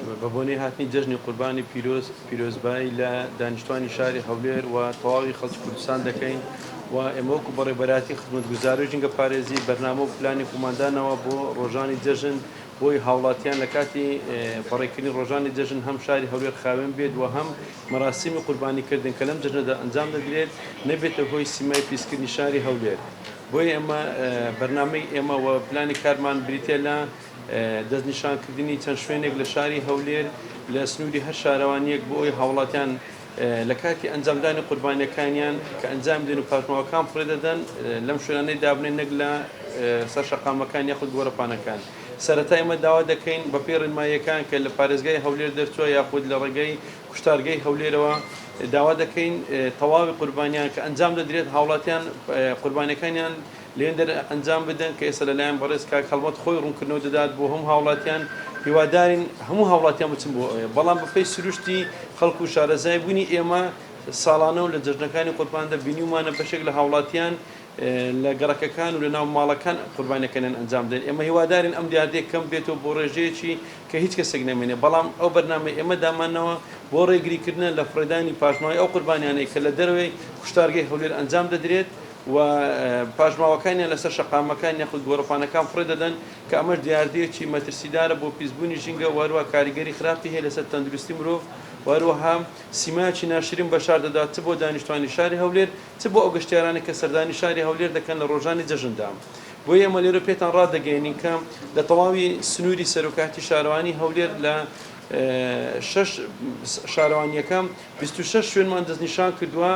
بەبوونی هاتنی جژنی قوربانی پیرۆزبایی لە دانیشتوانی شاری هەولێر و تەواوی خەڵکی کوردستان دەکەین و ئێمە وەکو بەڕێبەراتی خزمەتگوزاری و جنگە پارێزی بەرنامە و پلانی خۆماندانەوە بۆ ڕۆژانی جەژن بۆی هاوڵاتیان لە کاتی بەڕێکردنی ڕۆژانی جەژن هەم شاری هەولێر خاوێن بێت و هەم مەراسیمی قوربانیکردن کە لەم جژنەدا ئەنجام دەگرێت نەبێتە هۆی سیمای پیسکردنی شاری هەولێر. بۆی ئێمە بەرنامەی ئێمە و پلانی کارمان بریتێ لە دەستنیشانکردنی چەند شوێنێک لە شاری هەولێر لە سنووری هەر شارەوانیەک بۆ ئەوی هاوڵاتیان لە کاتی ئەنجامدانی قوربانیەکانیان کە ئەنجام دێن و پاتماوەکان فڕێدەدەن لەم شوێنانەی دابنێن نەک لە سەر شەقامەکان یاخود گۆرەپانەکان. سەرەتا ئێمە داوا دەکەین بە پێی ڕێنماییەکان کە لە پارێزگای هەولێر دەرچووە یاخود لە ڕێگەی کوشتارگەی هەولێرەوە داوا دەکەین تەواوی قوربانیان کە ئەنجام دەدرێت هاوڵاتیان قوربانیەکانیان لێن ئەنجام بدەن کە ئێستا لەلایەن بەڕێز کاک هەڵمەت خۆی ڕوونکردنەوە دەدات بۆ هەموو هاوڵاتیان هیوادارین هەموو هاوڵاتیان بچن بۆ ئەوێ بەڵام بەپێی سروشتی خەڵکو و شارەزای بوونی ئێمە ساڵانە و لە جژنەکانی قورباندا بینیمانە بەشێک لە هاوڵاتیان لە گەڕەکەکان و لە ناو ماڵەکان قوربانیەکانیان ئەنجام دێن. ئێمە هیوادارین ئەم دیاردەیە کەم بێتەوە بۆ ڕێژەیەکی کە هیچ کەسێک نامێنێ بەڵام ئەو بەرنامە ئێمە دامانەوە بۆ ڕێگریکردن لە فڕێدانی پاشماوی ئەو قوربانیانەی کە لە دەروێی کوشتارگەی هەولێر ئەنجام دەدرێت و پاشماوەکانیان لەسەر شەقامەکان یاخود گۆرەپانەکان فڕێ دەدەن کە ئەمەش دیاردەیەکی مەترسیدارە بۆ پیسبوونی ژینگە وەروە کاریگەری خراپی هەیە لەسەر تەندروستی مرۆڤ وەروەها سیمایکی ناشرین بەشار دەدات چ بۆ دانیشتوانی شاری هەولێر چ بۆ ئەو گەشتیارانی کە سەردانی شاری هەولێر دەکەن لە ڕۆژانی جەژندا. بۆ ئێمە لێرە پێتان ڕادەگەێنین کە لە تەواوی سنووری سەرۆکاتی شارەوانی هەولێر لە 6 شارەوانیەکەم 26 شوێنمان دەستنیشان کردووە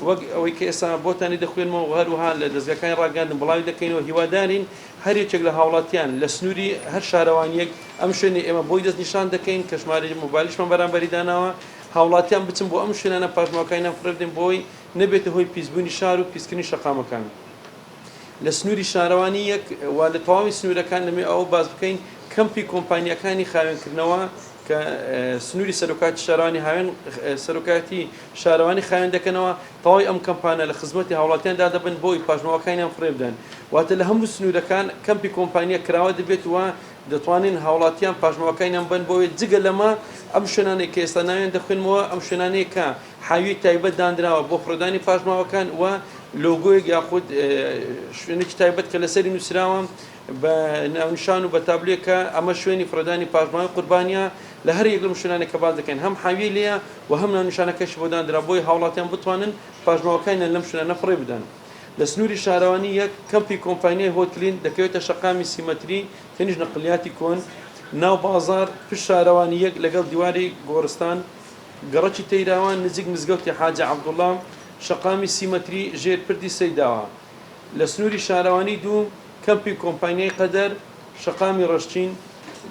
وەک ئەوەی کە ئێستا بۆتانی دەخوێنمەوە هەروها لە دەستگاکانی ڕاگەاندن بڵاوی دەکەینەوە هیوادارین هەرێکێک لە هاوڵاتیان لە سنووری هەر شارەوانیەک ئەم شوێنی ئێمە بۆی دەستنیشان دەکەین کە ژمارەی مۆبایلیشمان بەرامبەری داناوە هاوڵاتیان بچن بۆ ئەم شوێنانە پاشماوەکانیان فڕێدەن بۆی نەبێتە هۆی پیسبوونی شار و پیسکردنی شەقامەکان. لە سنووری شارەوانی یەک و لە تەواوی سنوورەکان لەمێ ئەوە باز بکەین کەمپی کۆمپانیەکانی خاوێنکردنەوە کە سنووری سەرۆکاتی شارەوانی هاوێن سەرۆکاتی شارەوانی خاوێن دەکەنەوە تەواوی ئەم کەمپانە لە خزمەتی هاوڵاتیاندا دەبن بۆی پاشماوەکانیان فڕێ بدەن واتە لە هەموو سنوورەکان کەمپی کۆمپانیە کراوە دەبێت وە دەتوانین هاوڵاتیان پاشماوەکانیان بن بۆی جگە لەمە ئەم شوێنانەی کە ئێستا ناوێن دەخوێنمەوە ئەم شوێنانەیە کە حاوی تایبەت دانراوە بۆ فڕێدانی پاشماوەکان و لۆگۆیەک یاخود شوێنێکی تایبەت کە لەسەری نووسراوە بە ناونیشان و بە تابلێکە ئەمە شوێنی فڕێدانی پاشماوی قوربانیە لە هەر یەک لەم شوێنانێک کە باز دەکەن هەم حاوی لێیە و هەم ناونیشانەکەش بۆ دانرا بۆی هاوڵاتیان بتوانن پاشماوەکانیان لەم شوێنانە فڕێ بدەن. لە سنووری شارەوانی یەک کەمپی کۆمپانیای هۆتلین دەکەوێتە شەقامی سیمەتری تەنیش نەقلیاتی کۆن ناو بازار پشت شارەوانی یەک لەگەڵ دیواری گۆڕستان گەڕەکی تەیراوان نزیک مزگەوتی حاجە عەبدوڵڵا شەقامی سیمەتری ژێر پردی سەیداوە. لە سنووری شارەوانی دوو کەمپی کۆمپانیای قەدەر شەقامی ڕەشچین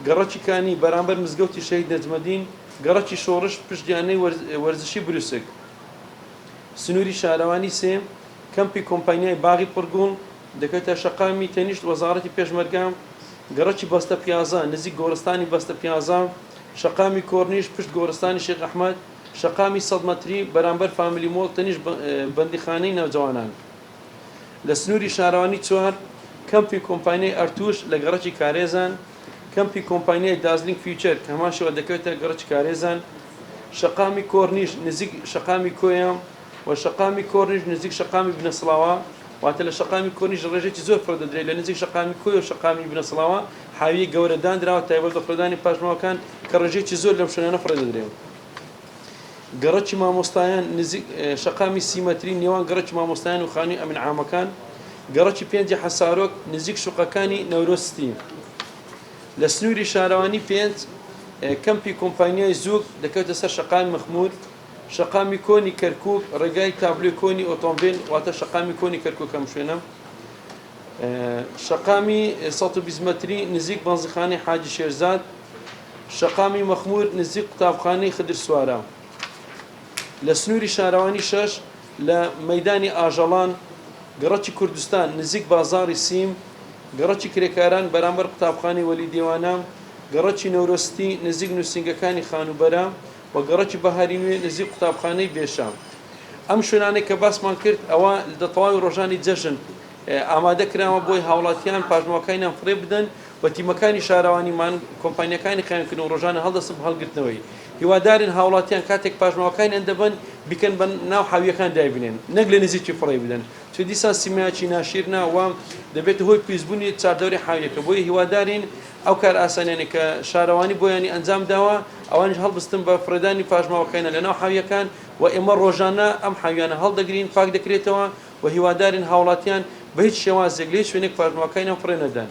گەڕەکی کانی بەرامبەر مزگەوتی شەهید نەجمەدین گەڕەکی شۆڕش پشتیانەی وەرزشی بروسک. سنووری شارەوانی سێ کەمپی کۆمپانیای باغی پڕگوڵ دەکەوێتە شەقامی تەنیشت وەزارەتی پێشمەرگە گەڕەکی بەستە پیازە نزیک گۆڕستانی بەستە پیازە شەقامی کۆرنیش پشت گۆڕستانی شێخ ئەحمەد شەقامی 100 مەتری بەرامبەر فامیلی مۆڵ تەنیشت بەندیخانەی ناوجوانان. لە سنووری شارەوانی چوار کەمپی کۆمپانیای ئەرتوش لە گەڕەکی کارێزان کەمپی کۆمپانیای دازلینگ فیوچەر کە هەماشەوە دەکەوێتە گەڕەکی کارێزان شەقامی کۆرنیش نزیک شەقامی کۆیە و شەقامی کۆرنیش نزیک شەقامی بنەسڵاوە واتە لە شەقامی کۆرنیش ڕێژێکی زۆر فڕێ دەدرێت لە نزیک شەقامی کۆی و شەقامی بنەسڵاوە حاوی گەورە دانراوە تایبەت بە فڕێدانی پاشماوەکان کە ڕێژێکی زۆر لەم شوێنانە فڕێ دەدرێت. گەڕەکی مامۆستایان نزیک شەقامی سیمەتری نێوان گەڕەکی مامۆستایان و خانووی ئەمن عامەکان گەڕەکی پێنجی حەسارۆک نزیک شوقەکانی نەورۆستی. لە سنووری شارەوانی پێنج کەمپی کۆمپانیای زووک دەکەوێتە سەر شەقامی مەخمور شەقامی کۆنی کەرکووک ڕێگای تابلێ کۆنی ئۆتۆمبیل واتە شەقامی کۆنی کەرکووک ئەم شوێنە شەقامی 120 مەتری نزیک بەنزیخانەی حاجی شێرزاد شەقامی مەخمور نزیک قوتابخانەی خدر سوارە. لە سنووری شارەوانی شەش لە مەیدانی ئاژەڵان گەڕەکی کوردستان نزیک بازاری سیم گەڕەکی کرێکاران بەرامبەر قوتابخانەی وەلی دێوانە گەڕەکی نەورۆستی نزیک نووسنگەکانی خانوبەرە و گەڕەکی بەهاری نوێ نزیک قوتابخانەی بێشام. ئەم شوێنانێک کە باسمان کرد ئەوە لە تەواوی ڕۆژانی جەژن ئامادە کراوە بۆی هاوڵاتیان پاشماوەکانیان فڕێ بدەن بە تیمەکانی شارەوانیمان کۆمپانیەکانی خێنکردن و ڕۆژانە هەڵدەستم هەڵگرتنەوەی هیوادارین هاوڵاتیان کاتێک پاژماوەکانیان دەبن بیکەن بە ناو حاویەکان دایبنێن نەک لە نزیکی فڕێ بدەن چ دیسان سیمایکی ناشیرنا وام دەبێت هۆی پیسبوونی چاردەوری حاویەکە بۆی هیوادارین ئەو کار ئاسانیانی کە شارەوانی بۆیانی ئەنجام داوە ئەوانش هەڵبستن بە فرەدانی پاژماوەکانە لە ناو حاویەکان و ئێمە ڕۆژانە ئەم حاویانە هەڵدەگرین پاک دەکرێتەوە و هیوادارین هاوڵاتیان بە هیچ شێوازێک لێ شوێنێک پاژماوەکانیان فڕێ نەدەن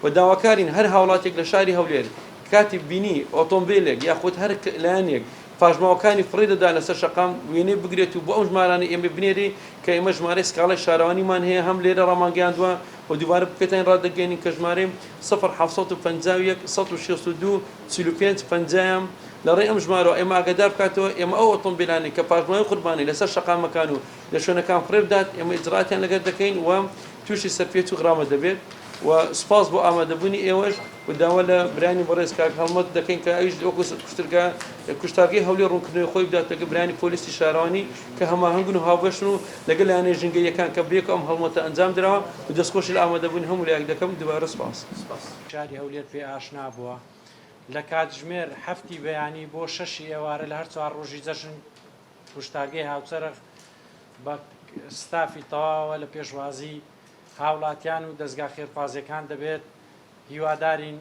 و داواکارین هەر هاوڵاتێک لە شاری هەولێر کاتی بینی ئۆتۆمبیلێک یاخود هەر لایەنێک پاژماوەکانی فڕێ دەدا لەسەر شەقام وێنێ بگرێت و بۆ ئەو ژمارانە ئێمە بنێری کە ئێمە ژمارەی سکاڵی شارەوانیمان هەیە هەم لێرە ڕامانگەیاندووە و دووبارە بکەتین ڕادەگەێنین کە ژمارەی 1950 162 45 50 لە ڕێی ئەم ژمارەوە ئێمە ئاگادار بکاتەوە ئێمە ئەو ئۆتۆمبیلانی کە پاژماوەی قوربانی لەسەر شەقامەکان و لە شوێنەکان فڕێ بدات ئێمە ئیجراتیان لەگەر دەکەین و تووشی سەرپێچ و غرامە دەبێت و سپاس بۆ ئامادەبوونی ئێوەش و داوا لە برانی بەڕێز کاک هەڵمەت دەکەین کە ئەویش وەکو کوشتارگەی هەولێر ڕوونکردنەوەی خۆی بداتەگە برانی پۆلیسی شارەوانی کە هەماهەنگن و هاوبەشن و لەگەڵ لایەنە ژنگەیەکان کە بێک ئەم هەڵمەتە ئەنجام درراوە و دەستخۆشی لە ئامادەبوونی هەموو لایەک دەکەم دوبارە سپاس. شاری هەولێر پێ ئاشنا بووە لە کاتژمێر هەفتی بەیانی بۆ 6 ئێوارە لە هەر چوار ڕۆژی جەژن کوشتارگەی هاوچەرخ بە ستافی تەواوە لە پێشوازی هاوڵاتیان و دەستگا خێرخوازیەکان دەبێت هیوادارین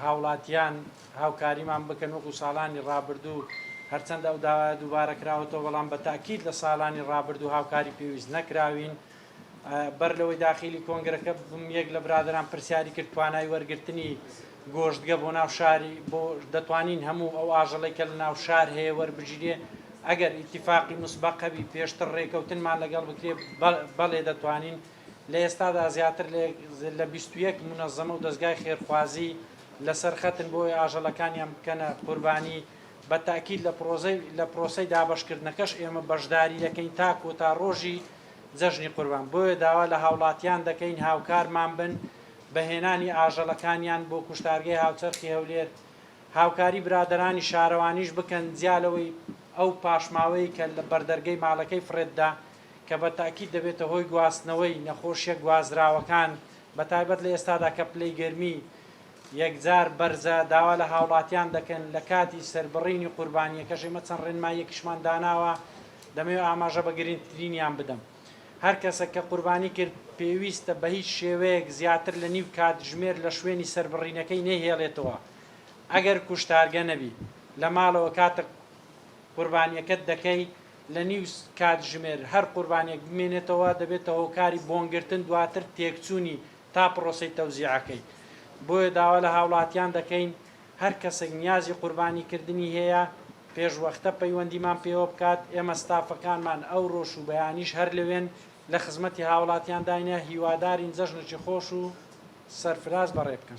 هاوڵاتیان هاوکاریمان بکەن وەکو ساڵانی ڕابردوو هەرچەندە ئەو داوا دووبارە کراوەتەوە بەڵام بە تاکید لە ساڵانی ڕابردوو هاوکاری پێویست نەکراوین بەر لەوەی داخلی کۆنگرەکە یەک لە برادران پرسیاری کرد توانای وەرگرتنی گۆشتگە بۆ ناو شاری بۆ دەتوانین هەموو ئەو ئاژەڵی کە لە ناو شار هەیە وەربژیرێ ئەگەر ئیتیفاقی مسبەقەبی پێشتر ڕێکەوتنمان لەگەڵ بکرێ بەڵێ دەتوانین لە ئێستادا زیاتر لە 21 منەظەمە و دەستگای خێرخوازی لەسەر خەتن بۆی ئاژەڵەکانیان بکەنە قوربانی بە تاکید لە پرۆسەی دابەشکردنەکەش ئێمە بەشداری دەکەین تاکو تا ڕۆژی جەژنی قوربان بۆیە داوا لە هاوڵاتیان دەکەین هاوکارمان بن بەهێنانی ئاژەڵەکانیان بۆ کوشتارگەی هاوچەرخی هەولێر هاوکاری برادرانی شارەوانیش بکەن جیالەوەی ئەو پاشماوەی کە لە بەردەرگەی ماڵەکەی فرێددا کە بە تاکید دەبێتە هۆی گواستنەوەی نەخۆشیە گوازراوەکان بە تایبەت لە ئێستادا کە پلەی گەرمی یەکجار بەرزە داوا لە هاوڵاتیان دەکەن لە کاتی سەربڕینی قوربانیەکەش ئێمە چەند ڕێنماییەکیشمان داناوە دەمەوێت ئاماژە بە گرنگترینیان بدەم هەر کەسە کە قوربانی کرد پێویستە بە هیچ شێوەیەک زیاتر لە نیو کاتژمێر لە شوێنی سەربڕینەکەی نەهێڵێتەوە ئەگەر کوشتارگە نەبی لە ماڵەوە کاتە قوربانیەکەت دەکەی لە نیو کاتژمێر هەر قوربانێک بمێنێتەوە دەبێتەوە هۆکاری بۆنگرتن دواتر تێکچوونی تا پرۆسەی تەوزیعەکەی بۆیە داوا لە هاوڵاتیان دەکەین هەر کەسێک نیازی قوربانیکردنی هەیە پێشوەختە پەیوەندیمان پێوە بکات ئێمە ستافەکانمان ئەو ڕۆژ و بەیانیش هەر لەوێن لە خزمەتی هاوڵاتیان داینە هیوادارین جەژنێکی خۆش و سەرفراز بەڕێ بکەن.